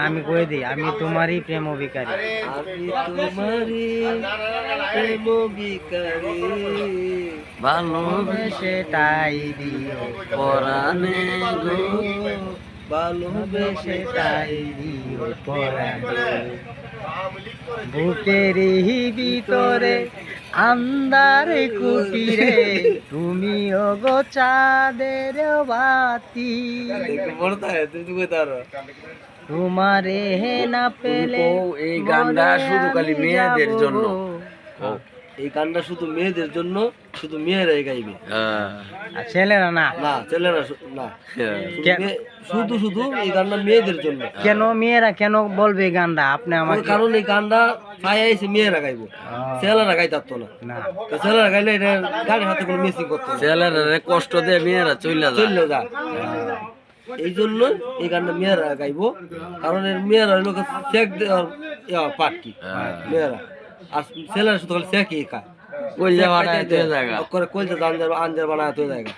আমি কয়ে দিই, আমি তোমারই প্রেম ভিখারি। আমি তোমারই প্রেম ভিখারি, ভালোবেসে তাই দিও পরাণে গো, ভালোবেসে ভালোবেসে তাই দিও পরাণে। বুকেরই ভিতরে আন্ধার কুটিরে তুমি ওগো চাঁদের বাতি, তোমারে না পেলে এই গানটা শুধু খালি আমি মেয়েদের যাবো জন্য। গো। এই গানটা শুধু মেয়েদের জন্য, শুধু মেয়েরাই গাইবে, আর ছেলেরা না? না ছেলেরা না, শুধু শুধু এই গানটা মেয়েদের জন্য। কেন মেয়েরা কেন বলবে এই গানটা? আপনি আমাকে, কারণ এই গানটা পায়ে এসে মেয়েরা গাইবো, ছেলেরা গাইতে পারতো না। না তো ছেলেরা গাইলে এটা গানের হাতে কোনো মিসিং করতো না, ছেলেরা কষ্ট দেয়, মেয়েরা চলে চললে যা। এই জন্য এই গানটা মেয়েরা গাইবো, কারণ এর মেয়েরা হইলো শেখ দেওয়ার পার্টি মেয়েরা, আর ছেলেরা শুধু খালি শেখই খায়, কইলে বানায় তো জায়গা করে কইলে আঞ্জার বানায় তো জায়গা।